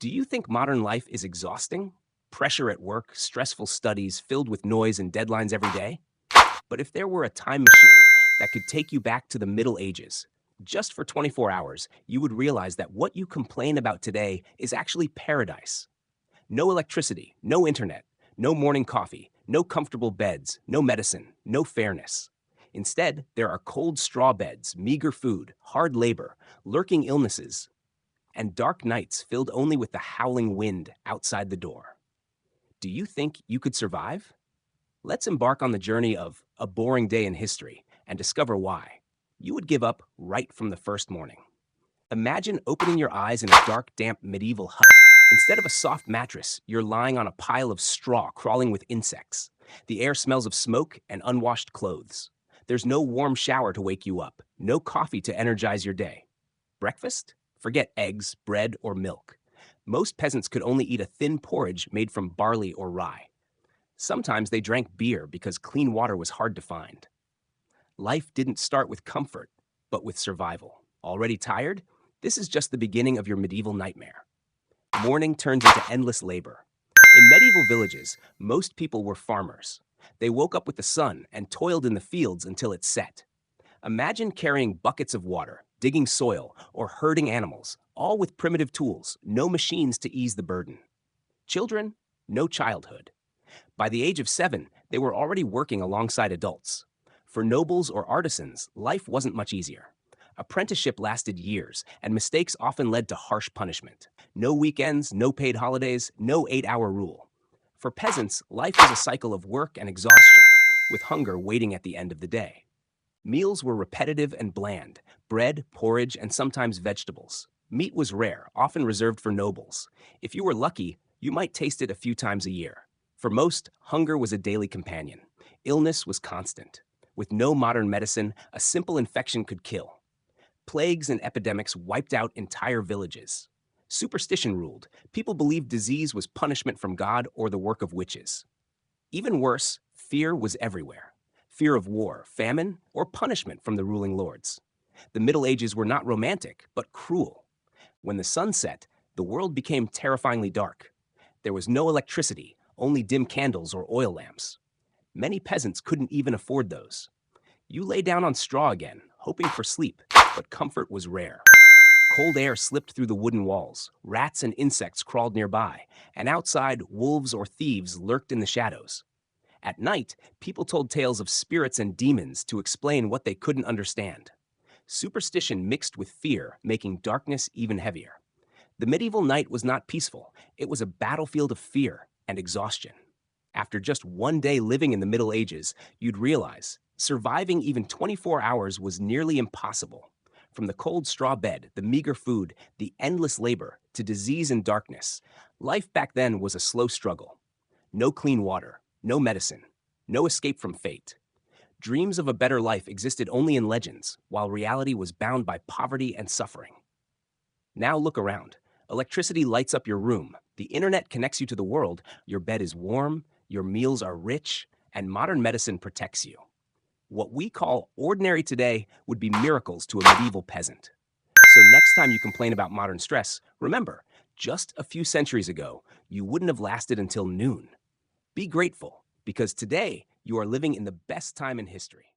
Do you think modern life is exhausting? Pressure at work, stressful studies filled with noise and deadlines every day? But if there were a time machine that could take you back to the Middle Ages, just for 24 hours, you would realize that what you complain about today is actually paradise. No electricity, no internet, no morning coffee, no comfortable beds, no medicine, no fairness. Instead, there are cold straw beds, meager food, hard labor, lurking illnesses, and dark nights filled only with the howling wind outside the door. Do you think you could survive? Let's embark on the journey of a boring day in history and discover why. You would give up right from the first morning. Imagine opening your eyes in a dark, damp medieval hut. Instead of a soft mattress, you're lying on a pile of straw crawling with insects. The air smells of smoke and unwashed clothes. There's no warm shower to wake you up, no coffee to energize your day. Breakfast? Forget eggs, bread, or milk. Most peasants could only eat a thin porridge made from barley or rye. Sometimes they drank beer because clean water was hard to find. Life didn't start with comfort, but with survival. Already tired? This is just the beginning of your medieval nightmare. Morning turns into endless labor. In medieval villages, most people were farmers. They woke up with the sun and toiled in the fields until it set. Imagine carrying buckets of water, digging soil, or herding animals, all with primitive tools, no machines to ease the burden. Children? No childhood. By the age of 7, they were already working alongside adults. For nobles or artisans, life wasn't much easier. Apprenticeship lasted years, and mistakes often led to harsh punishment. No weekends, no paid holidays, no 8-hour rule. For peasants, life was a cycle of work and exhaustion, with hunger waiting at the end of the day. Meals were repetitive and bland: bread, porridge, and sometimes vegetables. Meat was rare, often reserved for nobles. If you were lucky, you might taste it a few times a year. For most, hunger was a daily companion. Illness was constant. With no modern medicine, a simple infection could kill. Plagues and epidemics wiped out entire villages. Superstition ruled. People believed disease was punishment from God or the work of witches. Even worse, fear was everywhere. Fear of war, famine, or punishment from the ruling lords. The Middle Ages were not romantic, but cruel. When the sun set, the world became terrifyingly dark. There was no electricity, only dim candles or oil lamps. Many peasants couldn't even afford those. You lay down on straw again, hoping for sleep, but comfort was rare. Cold air slipped through the wooden walls, rats and insects crawled nearby, and outside, wolves or thieves lurked in the shadows. At night, people told tales of spirits and demons to explain what they couldn't understand. Superstition mixed with fear, making darkness even heavier. The medieval night was not peaceful. It was a battlefield of fear and exhaustion. After just one day living in the Middle Ages, you'd realize surviving even 24 hours was nearly impossible. From the cold straw bed, the meager food, the endless labor, to disease and darkness, life back then was a slow struggle. No clean water, no medicine, no escape from fate. Dreams of a better life existed only in legends, while reality was bound by poverty and suffering. Now look around. Electricity lights up your room, the internet connects you to the world, your bed is warm, your meals are rich, and modern medicine protects you. What we call ordinary today would be miracles to a medieval peasant. So next time you complain about modern stress, remember, just a few centuries ago, you wouldn't have lasted until noon. Be grateful, because today you are living in the best time in history.